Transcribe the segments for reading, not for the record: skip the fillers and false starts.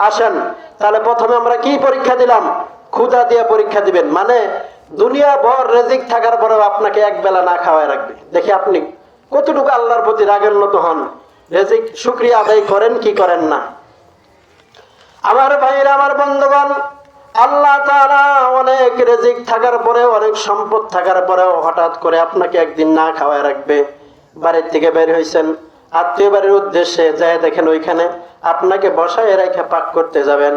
আসেন তাহলে প্রথমে আমরা কি পরীক্ষা দিলাম? ক্ষুধা দিয়ে পরীক্ষা দিবেন, মানে দুনিয়া ভর রিজিক থাকার পরেও আপনাকে এক বেলা না খাওয়ায় রাখবে। দেখি আপনি কতটুকু আল্লাহর প্রতি রাগান্বিত হন, রিজিক শুকরিয়া আদায় করেন কি করেন না। আমার ভাইরা, আমার বন্ধুগণ, আল্লাহ তাআলা অনেক রিজিক থাকার পরেও, অনেক সম্পদ থাকার পরেও হঠাৎ করে আপনাকে একদিন না খাওয়ায় রাখবে। বাড়ির থেকে বের হয়েছেন, আত্মীয় বাড়ির উদ্দেশ্যে যায়, দেখেন ওইখানে আপনাকে বসায় রেখে পাক করতে যাবেন।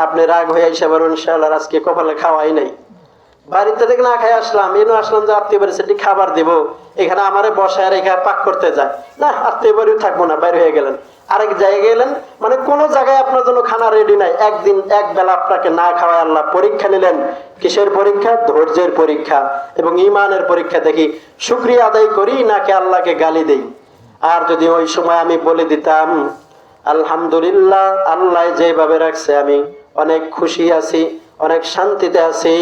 আপনি রাগ হয়ে এসে বলুন, ইনশাআল্লাহ আজকে কপালে খাওয়াই নাই। বাড়িতে থেকে না খাই আসলাম, আসলাম যে আত্মীয় বাড়ি সেটি খাবার দিব, এখানে আমারে বসায় রেখে পাক করতে যায় না, আত্মীয় বাড়িও থাকবো না, বাইরে হয়ে গেলেন, আরেক জায়গায় গেলেন, মানে কোন জায়গায় আপনার জন্য খানা রেডি নাই। একদিন এক বেলা আপনাকে না খাওয়ায় আল্লাহ পরীক্ষা নিলেন। কিসের পরীক্ষা? ধৈর্যের পরীক্ষা এবং ঈমানের পরীক্ষা। দেখি শুকরিয়া আদায় করি নাকি আল্লাহকে গালি দেই। আর যদি ওই সময় আমি বলে দিতাম আলহামদুলিল্লাহ, আল্লাহ যেভাবে রাখছে আমি অনেক খুশি আছি, অনেক শান্তিতে আছি,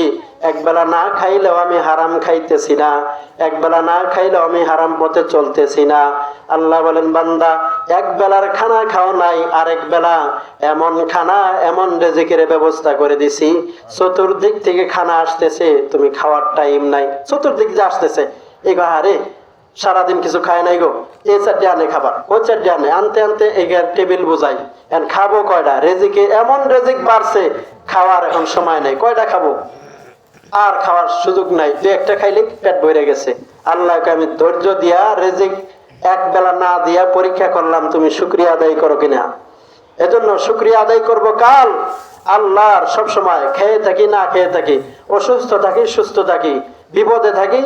একবেলা না খাইলেও আমি হারাম খাইতেছি না, একবেলা না খাইলেও আমি হারাম পথে চলতেছি না। আল্লাহ বলেন, বান্দা এক বেলার খানা খাও নাই, আরেক বেলা এমন খানা, এমন রিজিকের ব্যবস্থা করে দিছি, চতুর্দিক থেকে খানা আসতেছে, তুমি খাওয়ার টাইম নাই। চতুর্দিক যে আসতেছে, এই আরে সারাদিন কিছু খায় নাই গো, এই চারটে আনে খাবার, ওই চারটে আনে, আনতে আনতে এগার টেবিল বোঝাই, এখন খাবো কয়টা? রেজিকে এমন রেজিক বাড়ছে, খাওয়ার এখন সময় নাই, কয়টা খাবো? আর খাওয়ার সুযোগ নাই, দু একটা খাইলে পেট ভরে গেছে। আল্লাহকে আমি ধৈর্য দিয়া রেজিক এক বেলা না দিয়া পরীক্ষা করলাম, তুমি শুকরিয়া আদায় করো কিনা। এজন্য শুকরিয়া আদায় করব কাল আল্লাহর। সব সময় খেয়ে থাকি না খেয়ে থাকি, অসুস্থ থাকি সুস্থ থাকি, বিপদে থাকি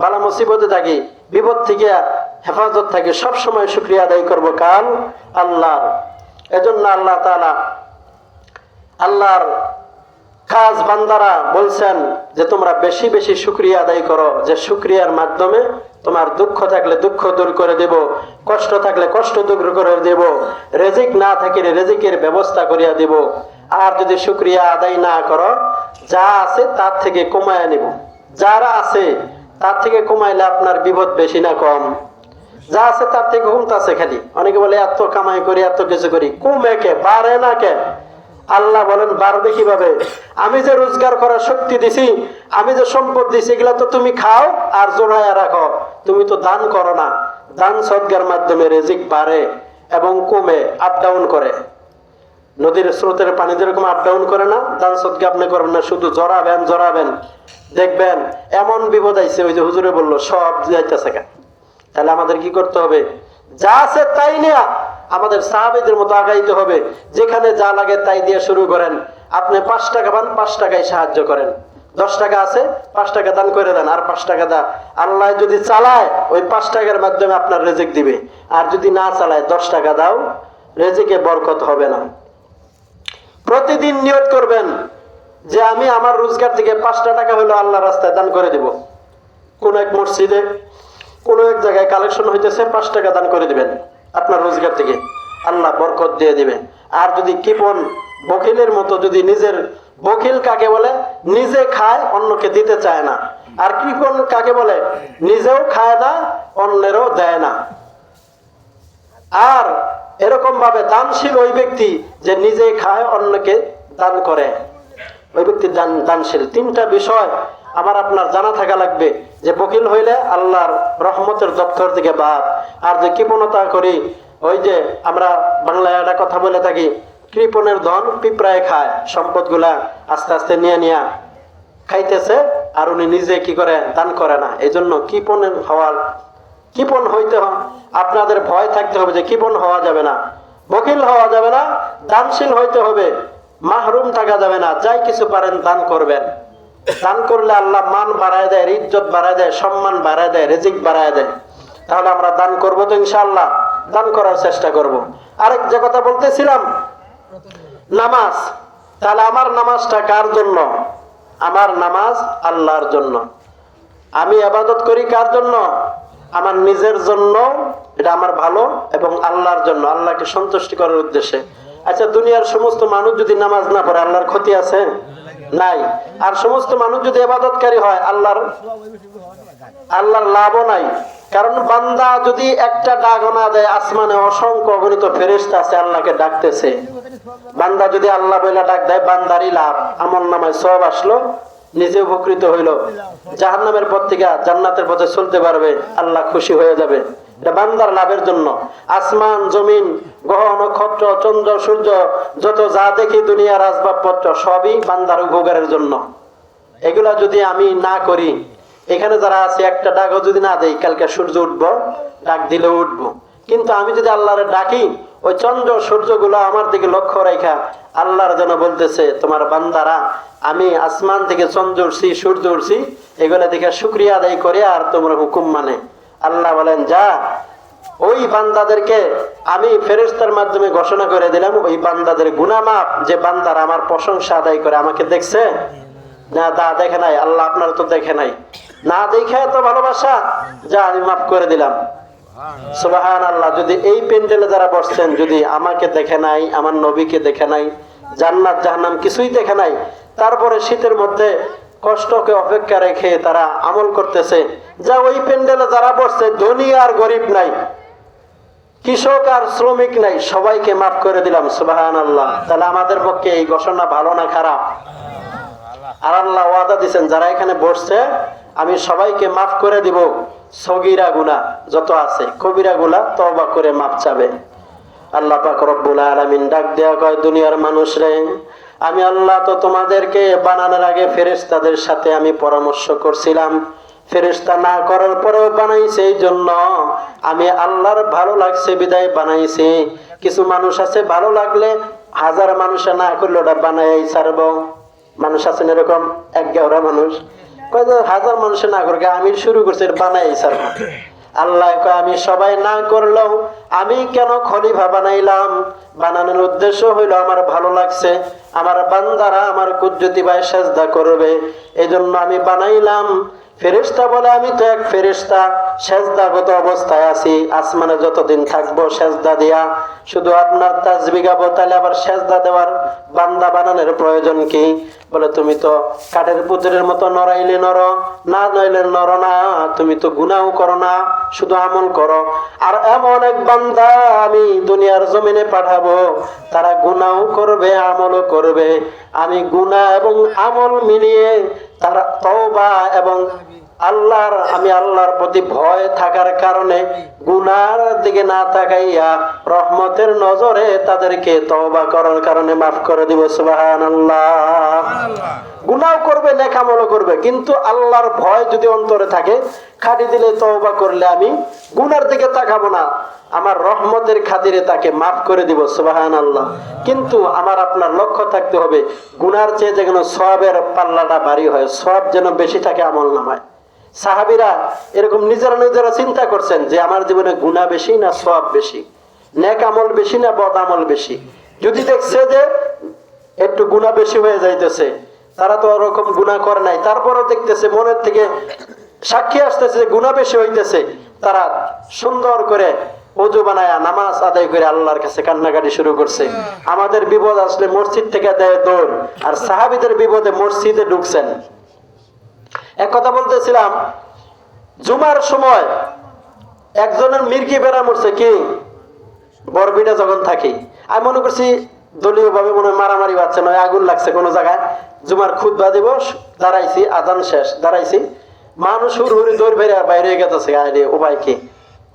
বালা মুসিবতে থাকি, বিপদ থেকে হেফাজত থাকি, সব সময় শুকরিয়া আদায় করব কাল আল্লাহর। এজন্য আল্লাহ তাআলা আল্লাহর খাস বান্দারা বলছেন যে তোমরা বেশি বেশি শুকরিয়া আদায় করো, যে শুকরিয়ার মাধ্যমে তোমার দুঃখ থাকলে দুঃখ দূর করে দেব, কষ্ট থাকলে কষ্ট দূর করে দেব, রিজিক না থাকলে রিজিকের ব্যবস্থা করিয়া দেব। আর যদি শুকরিয়া আদায় না করো, যা আছে তার থেকে কমায় নেব। যারা আছে তার থেকে কমাইলে আপনার বিপদ বেশি না কম? যা আছে তার থেকে কমতাছে খালি। অনেকে বলে এত কামাই করি, এত কিছু করি, কমে কে, বাড়ে না কে? আল্লাহ বলেন বাড়বে কিভাবে? আমি যে রোজগার করার শক্তি দিছি, আমি যে সম্পদ দিছি, এগুলা তো তুমি খাও আর জোড়ায় রাখো, তুমি তো দান করো না। দান সদকার মাধ্যমে রিজিক বাড়ে এবং কমে, আপ ডাউন করে। নদীর স্রোতের পানি যেরকম আপ ডাউন করে না, দান সদকা আপনি করবেন না, শুধু জড়াবেন জড়াবেন, দেখবেন এমন বিপদ আইছে, ওই যে হুজুরে বললো সব যাইতেছে। তাহলে আমাদের কি করতে হবে? যা আছে তাই নিয়ে আমাদের সাহাবীদের মতো আগাইতে হবে। যেখানে যা লাগে তাই দিয়ে শুরু করেন। আপনি 5 টাকা পান, 5 টাকায় সাহায্য করেন। 10 টাকা আছে, 5 টাকা দান করে দেন, আর 5 টাকা দা। আল্লাহ যদি চালায়, ওই 5 টাকার মাধ্যমে আপনার রিজিক দিবে। আর যদি না চালায়, 10 টাকা দাও, রিজিকে বরকত হবে না। প্রতিদিন নিয়ত করবেন যে আমি আমার রোজগার থেকে 5টা টাকা হলো আল্লাহর রাস্তায় দান করে দেব। কোন এক মসজিদে কোন এক জায়গায় কালেকশন হইতেছে, 5 টাকা দান করে দিবেন আপনার রোজগার থেকে, আল্লাহ বরকত দিয়ে দিবে। আর যদি কৃপণ বকিলের মতো, যদি নিজের, বকিল কাকে বলে? নিজে খায় অন্যকে দিতে চায় না। আর কৃপণ কাকে বলে? নিজেও খায় না, অন্যেরও দেয় না। আর এরকম ভাবে দানশীল ওই ব্যক্তি যে নিজে খায় অন্যকে দান করে, ওই ব্যক্তি দানশীল। 3টা বিষয় আমার আপনার জানা থাকা লাগবে, যে বকিল হইলে আল্লাহর রহমতের দপ্তর থেকে বাদ। আর যে কৃপণতা করি, ওই যে আমরা বাংলায় একটা কথা বলে থাকি, কৃপণের ধন পিঁপড়ায় খায়। সম্পদগুলা আস্তে আস্তে নিয়ে নিয়ে খাইতেছে, আর উনি নিজে কি করে? দান করে না। এই জন্য কৃপণ হইতে আপনাদের ভয় থাকতে হবে যে কৃপণ হওয়া যাবে না, বকিল হওয়া যাবে না, দানশীল হইতে হবে, মাহরুম থাকা যাবে না। যাই কিছু পারেন দান করবেন। দান করলে আল্লাহ মান বাড়ায় দেয়, ইজ্জত বাড়ায় দেয়, সম্মান বাড়ায় দেয়, রিজিক বাড়ায় দেয়। তাহলে আমরা দান করবো তো ইনশাআল্লাহ, দান করার চেষ্টা করব। আরেক যে কথা বলতেছিলাম, নামাজ। তাহলে আমার নামাজটা কার জন্য? আমার নামাজ আল্লাহর জন্য। আমি ইবাদত করি কার জন্য? আমার নিজের জন্য, এটা আমার ভালো, এবং আল্লাহর জন্য, আল্লাহকে সন্তুষ্টি করার উদ্দেশ্যে। আচ্ছা, দুনিয়ার সমস্ত মানুষ যদি নামাজ না পড়ে, আল্লাহর ক্ষতি আছে? নাই। আর সমস্ত মানুষ যদি ইবাদতকারী হয়, আল্লাহর লাভও নাই। কারণ বান্দা যদি একটা ডাক না দেয়, আসমানে অসংখ্য অগণিত ফেরেশতা আছে আল্লাহকে ডাকতেছে। বান্দা যদি আল্লাহ বলে ডাক দেয়, বান্দারই লাভ, আমল নামায় সওয়াব আসলো, নিজে উপকৃত হইলো, জাহান্নামের পথ থেকে জান্নাতের পথে চলতে পারবে, আল্লাহ খুশি হয়ে যাবে। এটা বান্দার লাভের জন্য। আসমান জমিন গ্রহ নক্ষত্র চন্দ্র সূর্য যত যা দেখি দুনিয়ার আসবাবপত্র সবই বান্দার উপকারের জন্য। এগুলা যদি আমি না করি, এখানে যারা আছে একটা ডাকও যদি না দেই, কালকে সূর্য উঠবো, ডাক দিলেও উঠবো। কিন্তু আমি যদি আল্লাহরে ডাকি, ওই চন্দ্র সূর্য গুলো আমার দিকে লক্ষ্য রেখা আল্লাহর জন্য বলতেছে, তোমার বান্দারা আমি আসমান থেকে চন্দ্র উঠছি সূর্য উঠছি, এগুলা দেখে শুকরিয়া আদায় করে আর তোমরা হুকুম মানে। আল্লাহ বলেন, যা ওই বান্দাদেরকে আমি ফেরেশতার মাধ্যমে ঘোষণা করে দিলাম, ওই বান্দাদের গুনাহ মাফ। যে বান্দারা আমার প্রশংসা আদায় করে, আমাকে দেখছে না, তা দেখে নাই, আল্লাহ আপনার তো দেখে নাই, না দেখে তো ভালোবাসা, যা আমি মাফ করে দিলাম। সুবহানাল্লাহ। যদি এই প্যান্ডেলে যারা বসছেন, যদি আমাকে দেখে নাই, আমার নবীকে দেখে নাই, জান্নাত জাহান্নাম কিছুই দেখে নাই, তারপরে শীতের মধ্যে কষ্টকে অপেক্ষা রেখে তারা আমল করতেছে, যা ওই প্যান্ডেলে যারা বসছে, ধনী আর গরিব নাই, কৃষক আর শ্রমিক নাই, সবাইকে মাফ করে দিলাম। সুবহানাল্লাহ। তাহলে আমাদের পক্ষে এই ঘোষণা ভালো না খারাপ? আর আল্লাহ ওয়াদা দিবেন, যারা এখানে বসছে আমি সবাইকে মাফ করে দিব, সগীরা গুনাহ যত আছে, কবিরা গুনাহ তওবা করে মাফ চাবে। আল্লাহ পাক রব্বুল আলামিন ডাক দেয়া কয়, দুনিয়ার মানুষ রে, আমি আল্লাহ তো তোমাদেরকে বানানোর আগে ফেরেশতাদের সাথে আমি পরামর্শ করছিলাম, ফেরেশতা না করার পরেও বানাইছে, এই জন্য আমি আল্লাহর ভালো লাগছে বিদায় বানাইছি। কিছু মানুষ আছে ভালো লাগলে হাজার মানুষে না করলে ওটা বানাই ছাড়বো। মানুষ আছেন এরকম একগাওরা মানুষ, কয় যে হাজার মানুষে না করবে, আমি শুরু করছি বানাই ছাড়বো। আল্লাহ কয়, আমি সবাই না করলেও আমি কেন খলিফা বানাইলাম? বানানোর উদ্দেশ্য হইলো আমার ভালো লাগছে, আমার বান্দারা আমার কুদরতি ভাই সেজদা করবে, এই জন্য আমি বানাইলাম। ফেরেশতা বলে, আমি তো এক ফেরেশতা, সেজদাগত অবস্থায় আছি, আসমানে যতদিন থাকবো সেজদা দিয়া শুধু আপনার তাসবিহ গাবো, তাহলে আবার সেজদা দেওয়ার বান্দা বানানোর প্রয়োজন কি? বলে, তুমি তো কাঠের পুতুলের মতো নড়াইলে নড়ো, না নইলে নড়ো না, তুমি তো গুনাহ করো না, শুধু আমল করো। আর এমন এক বান্দা আমি দুনিয়ার জমিনে পাঠাবো, তারা গুনাহ করবে আমলও করবে, আমি গুনাহ এবং আমল মিলিয়ে তারা তওবা এবং আমি আল্লাহর প্রতি ভয় থাকার কারণে গুনার দিকে না তাকাইয়া রহমতের নজরে তাদেরকে তওবা করার কারণে মাফ করে দিব। সুবহানাল্লাহ। গুনাহ করবে, নেক আমলও করবে, কিন্তু আল্লাহর ভয় যদি অন্তরে থাকে, খাটি দিলে তওবা করলে আমি গুনার দিকে তাকাবো না, আমার রহমতের খাতিরে তাকে মাফ করে দিব। সুবহানাল্লাহ। কিন্তু আমার আপনার লক্ষ্য থাকতে হবে, গুনার চেয়ে যেন সওয়াবের পাল্লাটা ভারী হয়, সওয়াব যেন বেশি থাকে আমল নামায়। সাহাবীরা এরকম নিজেরা নিজেরা চিন্তা করছেন যে আমার জীবনে গুনাহ বেশি না সওয়াব বেশি, নেক আমল বেশি না বদ আমল বেশি। যদি দেখছে যে একটু গুনাহ বেশি হয়ে যাইতেছে, তারা তো ওরকম গুনাহ করে নাই, তারপরেও দেখতেছে মনের থেকে সাক্ষী আসতেছে গুনাহ বেশি হইতেছে, তারা সুন্দর করে ওযু বানায়া নামাজ আদায় করে আল্লাহর কাছে কান্নাকাটি শুরু করছে। আমাদের বিপদ আসলে মসজিদ থেকে দেয় দৌড়, আর সাহাবীদের বিপদে মসজিদে ঢুকছেন। এক কথা বলতেছিলাম, জুমার সময় একজনের মির্কি বেড়া মরছে, কি বরবিটা যখন থাকি, আমি মনে করছি দলীয় ভাবে মনে মারামারি বাচ্চা নয়, আগুন লাগছে কোনো জায়গায়। জুমার খুতবা দিবস, দাঁড়াইছি, আজান শেষ, দাঁড়াইছি, মানুষ হুড় হুড়ি দৌড় বেড়ে বাইরে গেছে, আরে উপায় কি,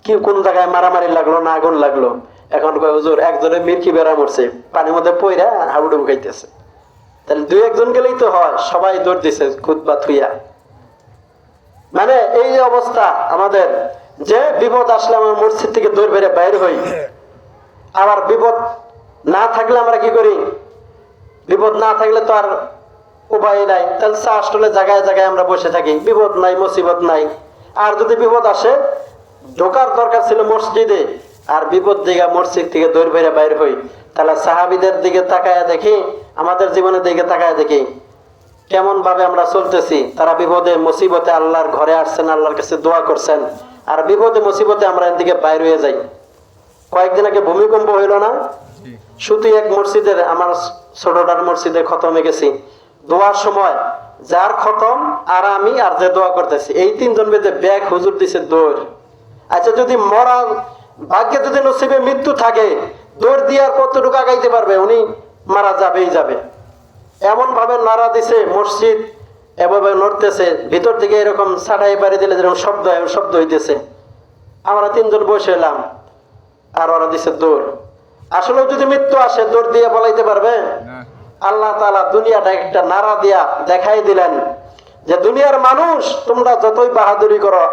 কি কোন জায়গায় মারামারি লাগলো না আগুন লাগলো? এখন কয়, হুজুর একজনের মির্কি বেড়া মরছে, পানির মধ্যে পইরা হাবুডুবু খাইতেছে। তাহলে দুই একজন গেলেই তো হয়, সবাই দৌড় দিছে খুতবা থুইয়া। মানে এই যে অবস্থা আমাদের, যে বিপদ আসলে আমার মসজিদ থেকে দৌড় বেড়ে বাইরে হই, আবার বিপদ না থাকলে আমরা কি করি? বিপদ না থাকলে তো আর উপায় নাই, তাহলে আসলে জায়গায় জায়গায় আমরা বসে থাকি, বিপদ নাই মুসিবত নাই। আর যদি বিপদ আসে, ঢোকার দরকার ছিল মসজিদে, আর বিপদ দিকে মসজিদ থেকে দৌড় বেড়ে বাইর হই, তাহলে সাহাবীদের দিকে তাকায়া দেখি, আমাদের জীবনের দিকে তাকায়া দেখি কেমন ভাবে আমরা চলতেছি। তারা বিপদে মুসিবতে আল্লাহর ঘরে আসছেন, আল্লাহর কাছে দোয়া করছেন, আর বিপদে মুসিবতে আমরা এদিকে বাইর হয়ে যাই। কয়েকদিন আগে ভূমিকম্প হইল না, শুধু এক মসজিদের, আমার ছোটটার মসজিদে খতমে গেছি, দোয়ার সময় যার খতম আর আমি আর যে দোয়া করতেছি, এই তিনজন বেঁধে ব্যাগ হুজুর দিছে দৌড়, আচ্ছা যদি মরা ভাগ্যে যদি নসিবে মৃত্যু থাকে, দৌড় দিয়ে আর কতটুকু আগাইতে পারবে? উনি মারা যাবেই যাবে। এমন ভাবে নাড়া দিছে, মসজিদ এভাবে নড়তেছে, ভিতর থেকে এরকম ছাড়াই বাড়ি দিলে যেরকম শব্দ হয়, শব্দ হইতেছে। আমরা তিনজন বসে এলাম, আর ওরা দিছে দৌড়। আসলে যদি মৃত্যু আসে, দৌড় দিয়ে বলাইতে পারবে? আল্লাহ তাআলা দুনিয়াটা একটা নাড়া দিয়া দেখাই দিলেন যে দুনিয়ার মানুষ, তোমরা যতই বাহাদুরি করো,